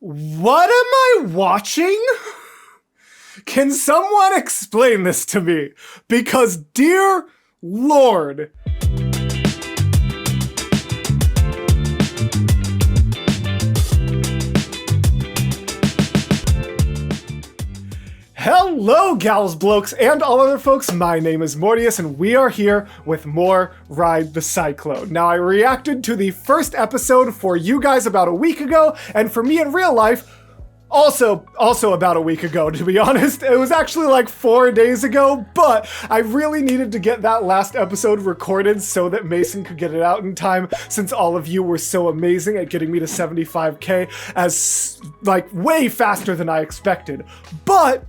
What am I watching? Can someone explain this to me? Because, dear Lord. Hello, gals, blokes, and all other folks. My name is Mortius, and we are here with more Ride the Cyclone. Now, I reacted to the first episode for you guys about a week ago, and for me in real life, also about a week ago, to be honest. It was actually like 4 days ago, but I really needed to get that last episode recorded so that Mason could get it out in time, since all of you were so amazing at getting me to 75k as, like, way faster than I expected. But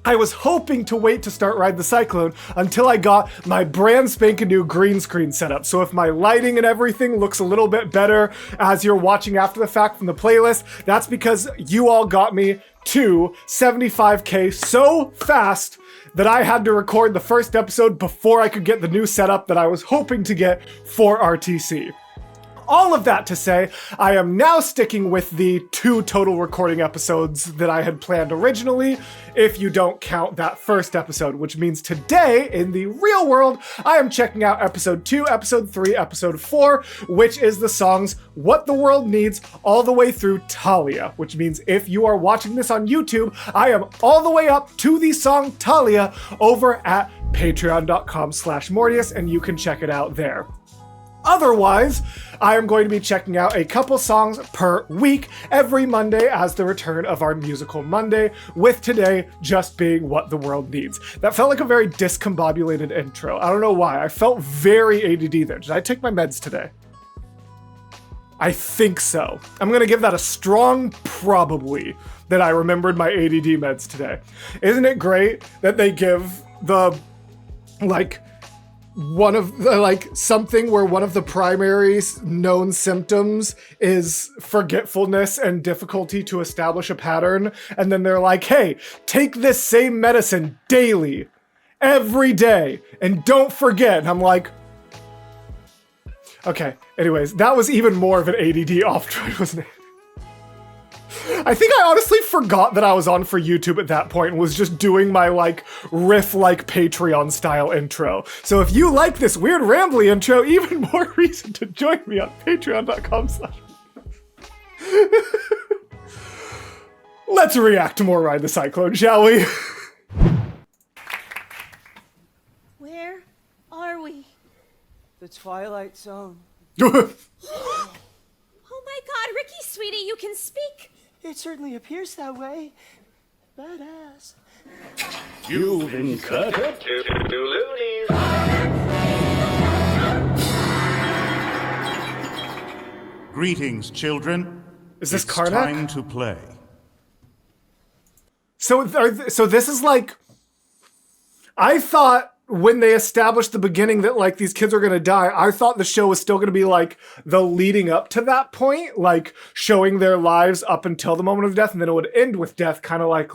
I was hoping to wait to start Ride the Cyclone until I got my brand spanking new green screen set up. So if my lighting and everything looks a little bit better as you're watching after the fact from the playlist, that's because you all got me to 75k so fast that I had to record the first episode before I could get the new setup that I was hoping to get for RTC. All of that to say, I am now sticking with the 2 total recording episodes that I had planned originally, if you don't count that first episode, which means today, in the real world, I am checking out episode 2, episode 3, episode 4, which is the songs What the World Needs all the way through Talia, which means if you are watching this on YouTube, I am all the way up to the song Talia over at patreon.com/Mortius, and you can check it out there. Otherwise, I am going to be checking out a couple songs per week every Monday as the return of our Musical Monday, with today just being What the World Needs. That felt like a very discombobulated intro. I don't know why. I felt very ADD there. Did I take my meds today? I think so. I'm going to give that a strong probably that I remembered my ADD meds today. Isn't it great that they give the, like, one of the, like, something where one of the primary known symptoms is forgetfulness and difficulty to establish a pattern, and then they're like, hey, take this same medicine daily, every day, and don't forget. And I'm like, okay, anyways, that was even more of an ADD off-droid, wasn't it? I think I honestly forgot that I was on for YouTube at that point and was just doing my, like, riff-like Patreon-style intro. So if you like this weird rambly intro, even more reason to join me on patreon.com/. Let's react to more Ride the Cyclone, shall we? Where are we? The Twilight Zone. Oh my god, Ricky, sweetie, you can speak! It certainly appears that way. Badass. You've been cut up to loonies. Greetings, children. Is this It's Karnak? time to play. So this is like, I thought when they established the beginning that, like, these kids are gonna die, I thought the show was still gonna be like the leading up to that point, like showing their lives up until the moment of death, and then it would end with death, kind of like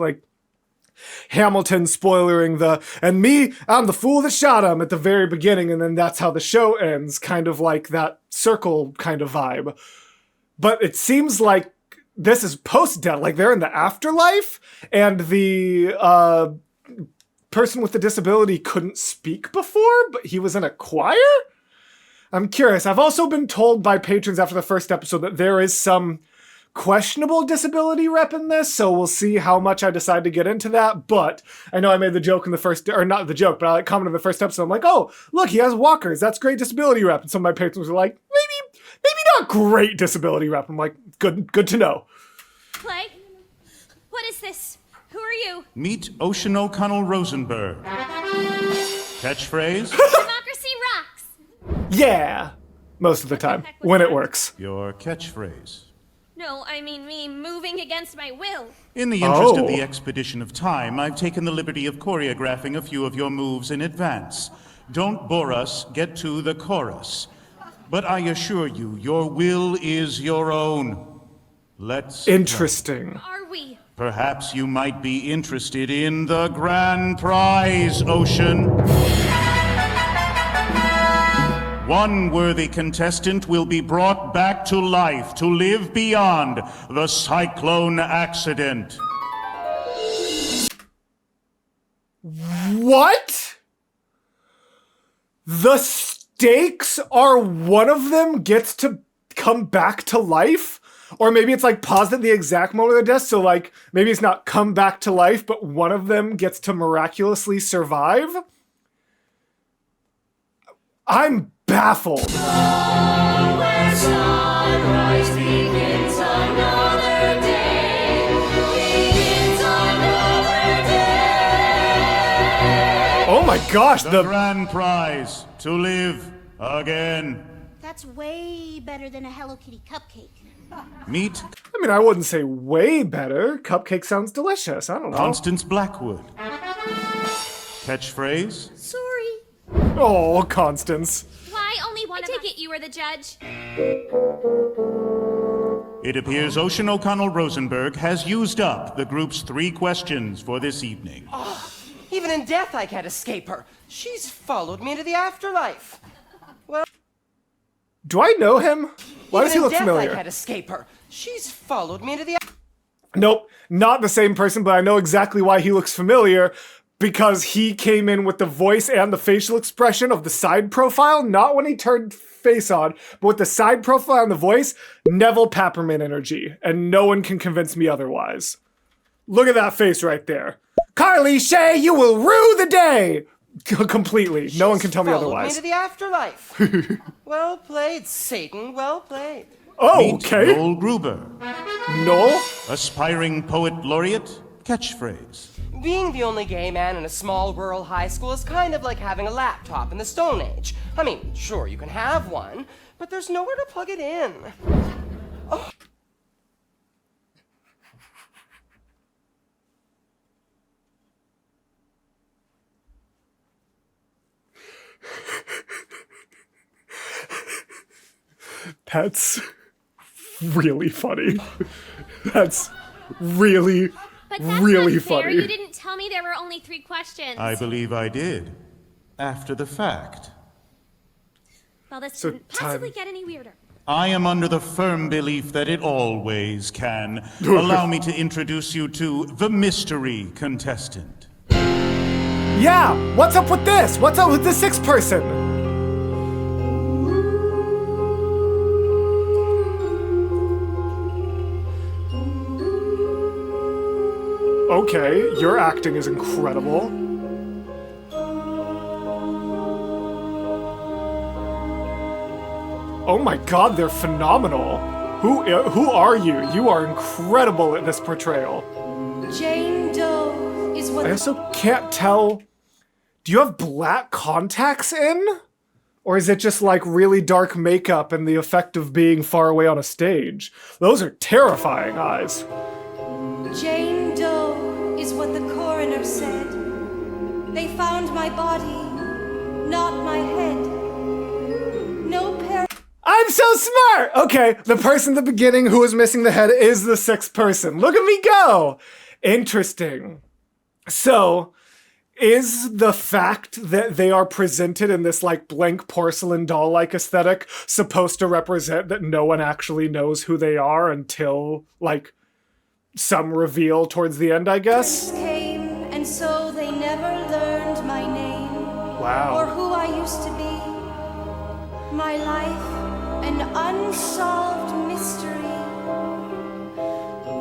Hamilton spoilering and me, I'm the fool that shot him at the very beginning, and then that's how the show ends, kind of like that circle kind of vibe. But it seems like this is post-death, like they're in the afterlife, and the person with the disability couldn't speak before, but he was in a choir? I'm curious. I've also been told by patrons after the first episode that there is some questionable disability rep in this, so we'll see how much I decide to get into that. But I know I made the joke in the first, or not the joke, but I like commented in the first episode. I'm like, oh, look, he has walkers. That's great disability rep. And some of my patrons were like, maybe not great disability rep. I'm like, good to know. Play? What is this? Who are you? Meet Ocean O'Connell Rosenberg. Catchphrase? Democracy rocks! Yeah, most of the time, when it works. Your catchphrase. No, I mean me moving against my will. In the interest Oh. of the expedition of time, I've taken the liberty of choreographing a few of your moves in advance. Don't bore us, get to the chorus. But I assure you, your will is your own. Let's Interesting. Are we? Perhaps you might be interested in the grand prize, Ocean. One worthy contestant will be brought back to life to live beyond the Cyclone accident. What? The stakes are one of them gets to come back to life? Or maybe it's like paused at the exact moment of their death, so like maybe it's not come back to life, but one of them gets to miraculously survive? I'm baffled. Oh my gosh, the grand prize to live again. That's way better than a Hello Kitty cupcake. Meet. I mean, I wouldn't say way better. Cupcake sounds delicious. I don't know. Constance Blackwood. Catchphrase? Sorry. Oh, Constance. Why only one? I take it you were the judge. It appears Ocean O'Connell Rosenberg has used up the group's 3 questions for this evening. Oh, even in death I can't escape her. She's followed me into the afterlife. Well, do I know him? Why does he look familiar? I can't escape her. She's followed me into the. Nope, not the same person, but I know exactly why he looks familiar. Because he came in with the voice and the facial expression of the side profile, not when he turned face on, but with the side profile and the voice, Neville Papperman energy, and no one can convince me otherwise. Look at that face right there. Carly Shay, you will rue the day! Completely. No one can tell me otherwise. Me to the afterlife. Well played, Satan. Well played. Oh, okay. Meet Noel Gruber. Noel? Aspiring poet laureate. Catchphrase. Being the only gay man in a small rural high school is kind of like having a laptop in the Stone Age. I mean, sure, you can have one, but there's nowhere to plug it in. Oh. That's really funny. That's really, but that's really not fair. funny. You didn't tell me there were only 3 questions. I believe I did. After the fact. Well, this So couldn't possibly get any weirder. I am under the firm belief that it always can. Allow me to introduce you to the mystery contestant. Yeah, what's up with this? What's up with the 6th person? Okay, your acting is incredible. Oh my god, they're phenomenal. Who are you? You are incredible at this portrayal. Jane Doe is what I also can't tell. Do you have black contacts in? Or is it just like really dark makeup and the effect of being far away on a stage? Those are terrifying eyes. Jane Doe is what the coroner said. They found my body, not my head. No pair. I'm so smart! Okay, the person at the beginning who was missing the head is the 6th person. Look at me go! Interesting. So, is the fact that they are presented in this like blank porcelain doll-like aesthetic supposed to represent that no one actually knows who they are until like some reveal towards the end, I guess? Came, and so they never learned my name. Wow. Or who I used to be. My life, an unsolved mystery.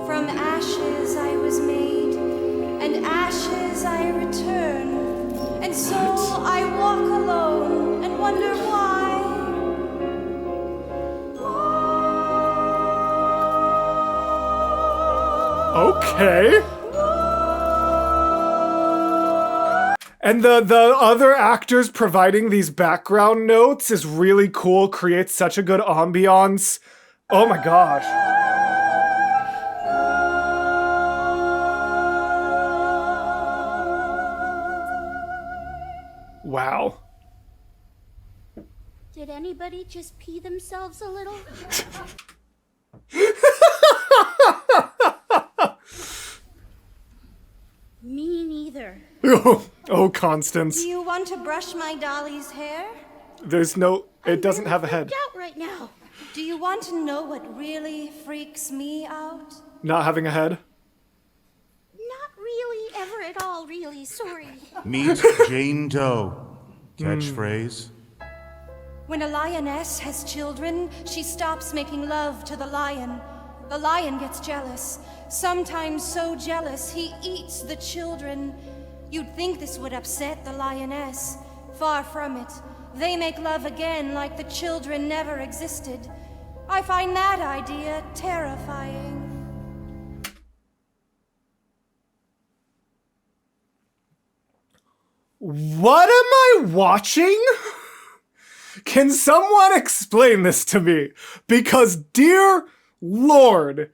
From ashes I was made, and ashes I return. And so I walk alone and wonder why. Okay. And the other actors providing these background notes is really cool, creates such a good ambiance. Oh my gosh. Wow. Did anybody just pee themselves a little? Me neither. Oh, Constance. Do you want to brush my dolly's hair? There's no... It doesn't have a head. Out right now. Do you want to know what really freaks me out? Not having a head. Not really, ever at all, really. Sorry. Meet Jane Doe. Catchphrase. When a lioness has children, she stops making love to the lion. The lion gets jealous. Sometimes so jealous, he eats the children. You'd think this would upset the lioness. Far from it. They make love again like the children never existed. I find that idea terrifying. What am I watching? Can someone explain this to me? Because, dear Lord.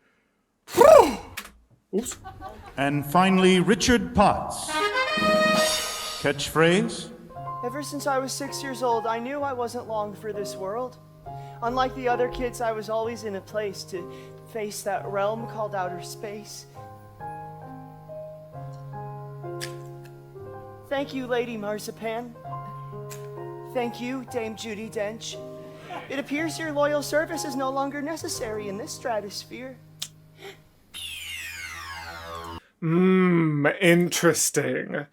Whew. Oops. And finally, Richard Potts. Catchphrase. Ever since I was 6 years old, I knew I wasn't long for this world. Unlike the other kids, I was always in a place to face that realm called outer space. Thank you, Lady Marzipan. Thank you, Dame Judi Dench. It appears your loyal service is no longer necessary in this stratosphere. Interesting.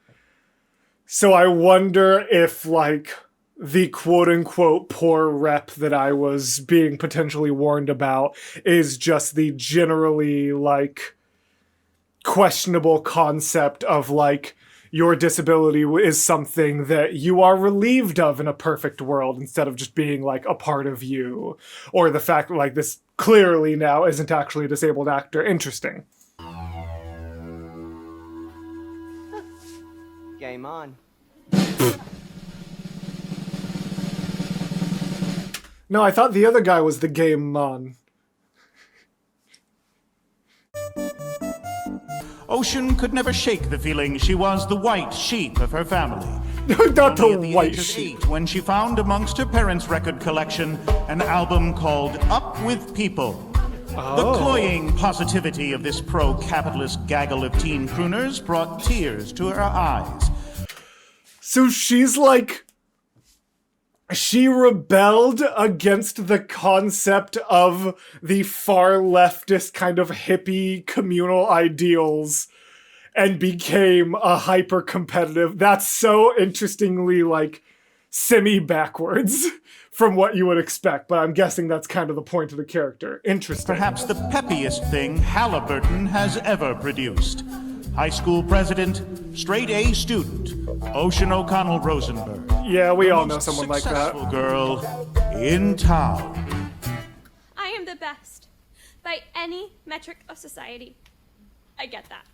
So I wonder if, like, the quote-unquote poor rep that I was being potentially warned about is just the generally, like, questionable concept of, like, your disability is something that you are relieved of in a perfect world instead of just being, like, a part of you. Or the fact that, like, this clearly now isn't actually a disabled actor. Interesting. Game on. No, I thought the other guy was the game man. Ocean could never shake the feeling she was the white sheep of her family. Not Only the at the white age of sheep. 8 when she found amongst her parents' record collection an album called Up With People. The cloying positivity of this pro-capitalist gaggle of teen crooners brought tears to her eyes. So she's like... She rebelled against the concept of the far leftist kind of hippie communal ideals and became a hyper-competitive... That's so interestingly, like, semi-backwards from what you would expect, but I'm guessing that's kind of the point of the character. Interesting. Perhaps the peppiest thing Halliburton has ever produced. High school president, straight A student, Ocean O'Connell Rosenberg. Yeah, we all know Most someone like that. successful girl in town. I am the best by any metric of society. I get that.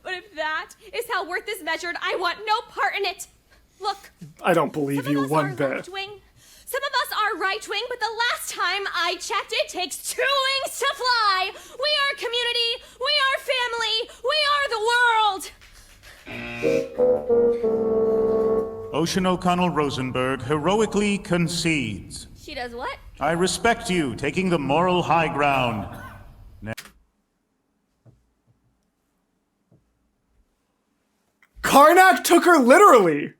But if that is how worth is measured, I want no part in it. Look. I don't believe you one bit. Left-wing. Some of us are right-wing, but the last time I checked, it takes 2 wings to fly. We are community. We are family. We are the world. Ocean O'Connell Rosenberg heroically concedes. She does what? I respect you taking the moral high ground. Karnak took her literally.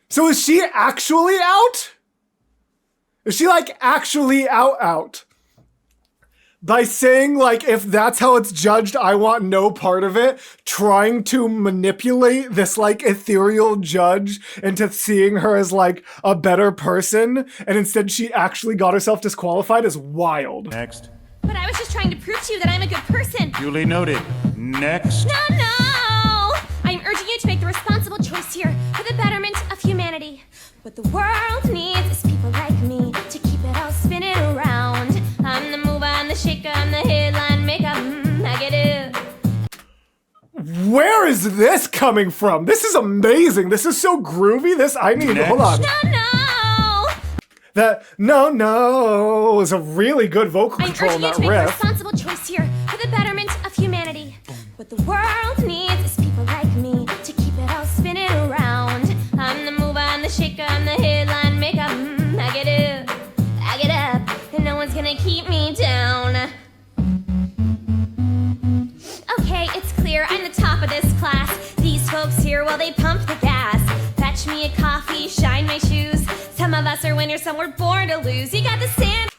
So is she actually out? Is she, like, actually out? By saying, like, if that's how it's judged, I want no part of it, trying to manipulate this, like, ethereal judge into seeing her as, like, a better person, and instead she actually got herself disqualified is wild. Next. But I was just trying to prove to you that I'm a good person. Duly noted. Next. No! I'm urging you to make the responsible choice here for the betterment of humanity. What the world needs is people like me to keep it all spinning around. I'm the mover, I'm the shaker, I'm the headline maker. I get it. Where is this coming from? This is amazing. This is so groovy. Hold on. That no is a really good vocal control in that I'm urging you to make the riff. responsible choice here for the betterment of humanity. What the world needs is people like me to keep it all spinning around. I'm the mover, I'm the shaker, I'm the headline maker. I get it, I get up, and no one's gonna keep me down. Okay, it's clear I'm the top of this class. These folks here, well, they pump the gas. Fetch me a coffee, shine my shoes. Tell my of us are winners, some were born to lose. You got the sand.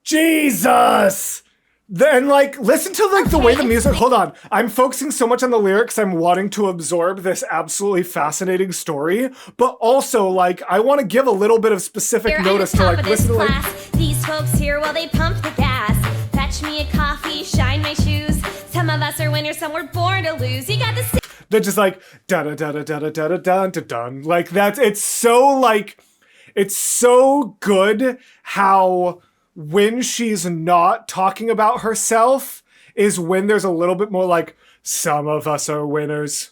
Jesus! Then, like, listen to, like, the way the music... Hold on. I'm focusing so much on the lyrics, I'm wanting to absorb this absolutely fascinating story. But also, like, I want to give a little bit of specific notice to, like, listen to, like... These folks here while they pump the gas. Fetch me a coffee, shine my shoes. Some of us are winners, some were born to lose. You got the... They're just like, da-da-da-da-da-da-da-da-da-dun. Like, that's... It's so, like... It's so good how... when she's not talking about herself is when there's a little bit more like, some of us are winners,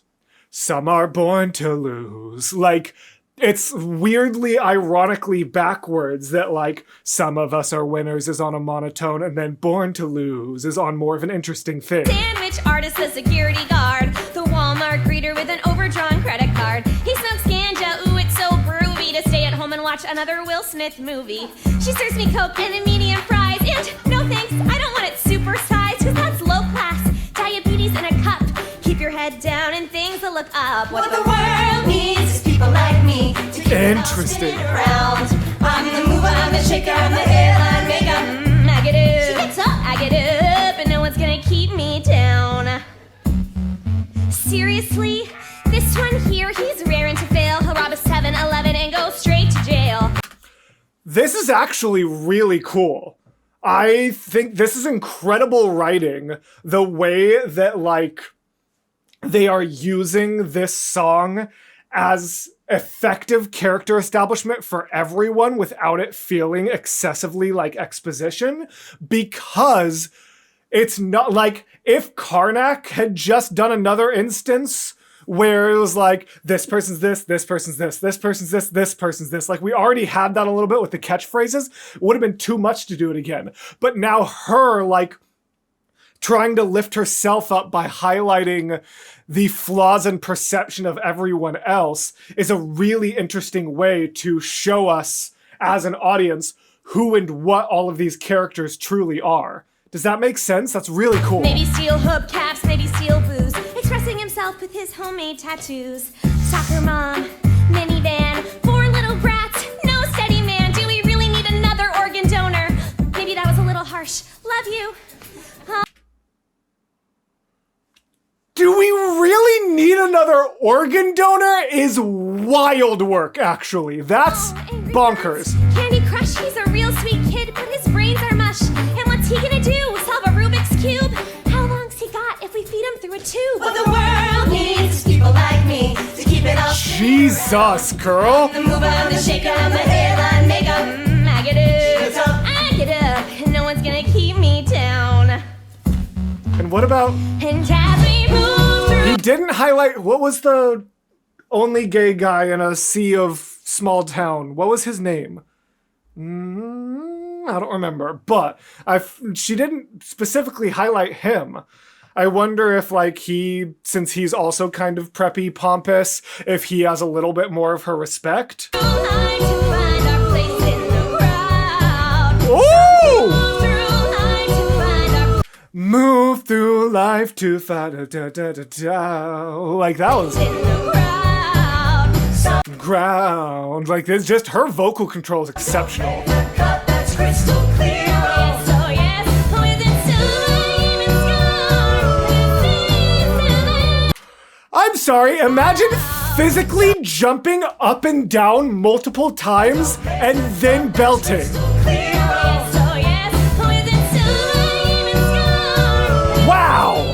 some are born to lose. Like, it's weirdly, ironically backwards that, like, some of us are winners is on a monotone and then born to lose is on more of an interesting thing. Sandwich artist, the security guard, the Walmart greeter with an overdrawn credit card. He smokes ganja, ooh, it's so groovy to stay at home and watch another Will Smith movie. She serves me Coke and a medium fries, and no thanks, I don't want it supersized, cause that's low class, diabetes in a cup. Keep your head down and things will look up. What the world needs is people like me to keep it all spinning around. I'm the mover, I'm the shaker, I'm the headline maker. I get up, she gets up, I get up, and no one's gonna keep me down. Seriously? This one here, he's raring to fail. He'll rob a 7-Eleven and go straight to jail. This is actually really cool. I think this is incredible writing. The way that, like, they are using this song as effective character establishment for everyone without it feeling excessively like exposition, because it's not like if Karnak had just done another instance where it was like, this person's this person's this person's this person's this. Like, we already had that a little bit with the catchphrases. It would have been too much to do it again. But now her, like, trying to lift herself up by highlighting the flaws and perception of everyone else is a really interesting way to show us as an audience who and what all of these characters truly are. Does that make sense? That's really cool. Maybe steal hubcaps, maybe steal booze. Expressing himself with his homemade tattoos. Soccer mom, minivan, 4 little brats, no steady man. Do we really need another organ donor? Maybe that was a little harsh. Love you. Do we really need another organ donor? Is wild work, actually. That's bonkers. Candy Crush, he's a real sweet kid, but his brains are mush. And what's he gonna do? Solve a Rubik's Cube? How long's he got if we feed him through a tube? What the world needs is people like me to keep it all. Jesus, girl. The mover, I'm the shaker, I'm the headline maker. I get up, I get up, and no one's gonna keep me down. And what about... And as we move through... He didn't highlight... What was the only gay guy in a sea of small town? What was his name? I don't remember. But she didn't specifically highlight him. I wonder if, like, since he's also kind of preppy, pompous, if he has a little bit more of her respect. Ooh! Move through life to find a da-da-da-da. Like, that was... ground. Like, this, just her vocal control is exceptional. I'm sorry, imagine physically jumping up and down multiple times and then belting. Wow!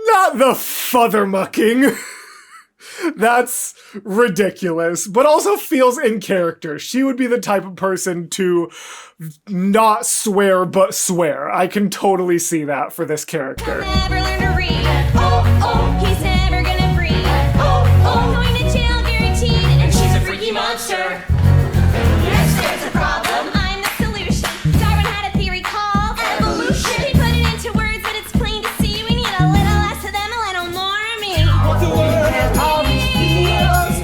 Not the fothermucking. That's ridiculous, but also feels in character. She would be the type of person to not swear but swear. I can totally see that for this character. Never learn to read. He's never gonna breathe. Going to jail guaranteed, and she's a freaky monster. Yes, there's a problem. I'm the solution. Darwin had a theory called evolution. He put it into words, but it's plain to see we need a little less of them, a little more of me. What the world has all these feels.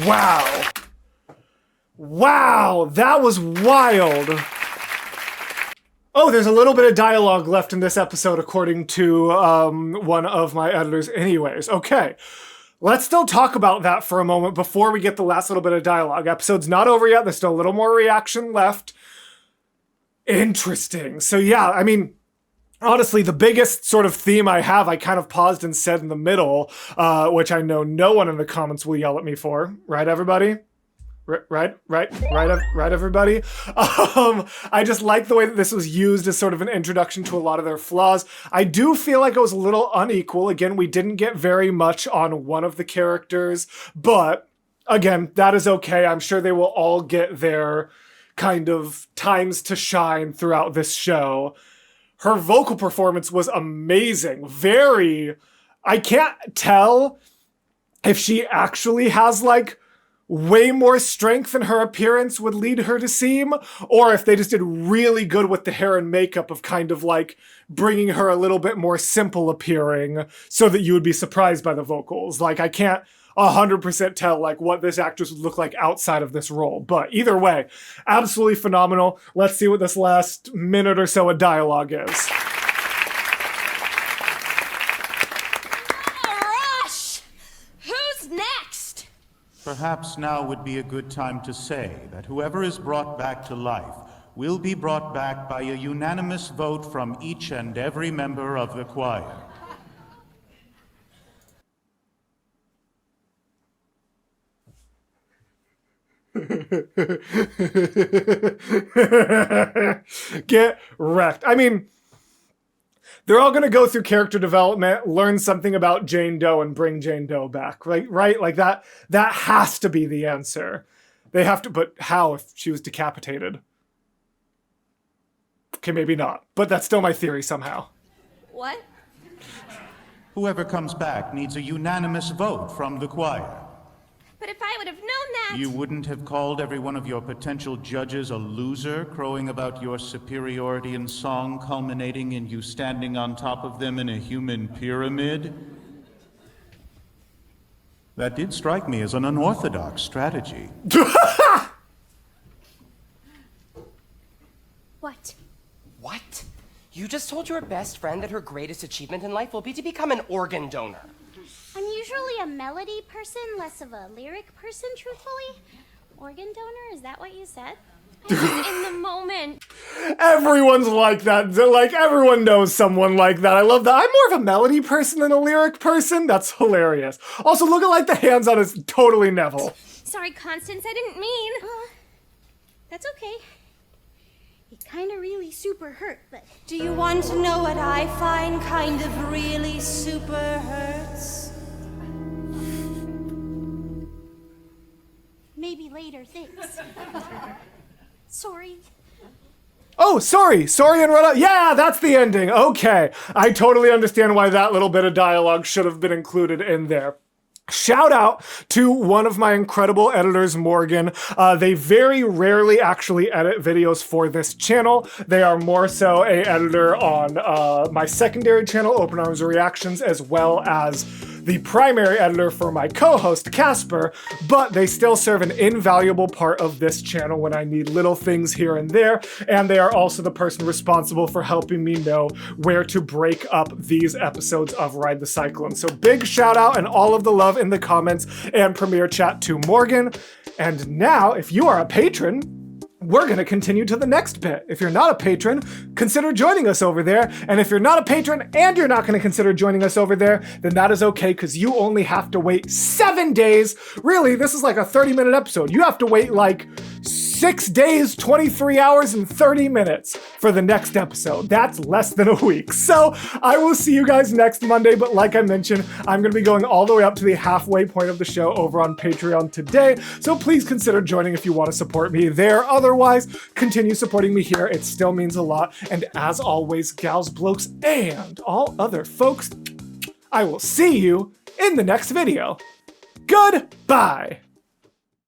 Wow. Wow, that was wild. Oh, there's a little bit of dialogue left in this episode, according to one of my editors anyways. Okay, let's still talk about that for a moment before we get the last little bit of dialogue. Episode's not over yet. There's still a little more reaction left. Interesting. So yeah, I mean, honestly, the biggest sort of theme I have, I kind of paused and said in the middle, which I know no one in the comments will yell at me for. Right, everybody? Right, everybody? I just like the way that this was used as sort of an introduction to a lot of their flaws. I do feel like it was a little unequal. Again, we didn't get very much on one of the characters, but again, that is okay. I'm sure they will all get their kind of times to shine throughout this show. Her vocal performance was amazing. I can't tell if she actually has like way more strength than her appearance would lead her to seem, or if they just did really good with the hair and makeup of kind of like bringing her a little bit more simple appearing so that you would be surprised by the vocals. Like, I can't 100% tell like what this actress would look like outside of this role, but either way, absolutely phenomenal. Let's see what this last minute or so of dialogue is. Perhaps now would be a good time to say that whoever is brought back to life will be brought back by a unanimous vote from each and every member of the choir. Get wrecked. I mean, they're all going to go through character development, learn something about Jane Doe, and bring Jane Doe back, right? Like that has to be the answer. They have to, but how if she was decapitated? Okay, maybe not, but that's still my theory somehow. What? Whoever comes back needs a unanimous vote from the choir. But if I would have known that... You wouldn't have called every one of your potential judges a loser, crowing about your superiority in song, culminating in you standing on top of them in a human pyramid? That did strike me as an unorthodox strategy. What? What? You just told your best friend that her greatest achievement in life will be to become an organ donor. I'm usually a melody person, less of a lyric person, truthfully. Organ donor, is that what you said? I was in the moment. Everyone's like that. Like, everyone knows someone like that. I love that. I'm more of a melody person than a lyric person. That's hilarious. Also, look at like the hands on his totally Neville. Sorry, Constance, I didn't mean. That's okay. It kinda really super hurt, but... Do you want to know what I find kind of really super hurts? Maybe later, thanks. Sorry. Oh, sorry and run out. Yeah, that's the ending. Okay. I totally understand why that little bit of dialogue should have been included in there. Shout out to one of my incredible editors, Morgan. They very rarely actually edit videos for this channel. They are more so a editor on my secondary channel, Open Arms Reactions, as well as the primary editor for my co-host, Casper, but they still serve an invaluable part of this channel when I need little things here and there, and they are also the person responsible for helping me know where to break up these episodes of Ride the Cyclone. So big shout out and all of the love in the comments and premiere chat to Morgan. And now, if you are a patron, we're going to continue to the next bit. If you're not a patron, consider joining us over there. And if you're not a patron and you're not going to consider joining us over there, then that is okay, because you only have to wait 7 days. Really, this is like a 30-minute episode. You have to wait like 6 days, 23 hours, and 30 minutes for the next episode. That's less than a week. So I will see you guys next Monday. But like I mentioned, I'm going to be going all the way up to the halfway point of the show over on Patreon today. So please consider joining if you want to support me there. Otherwise, continue supporting me here. It still means a lot. And as always, gals, blokes, and all other folks, I will see you in the next video. Goodbye.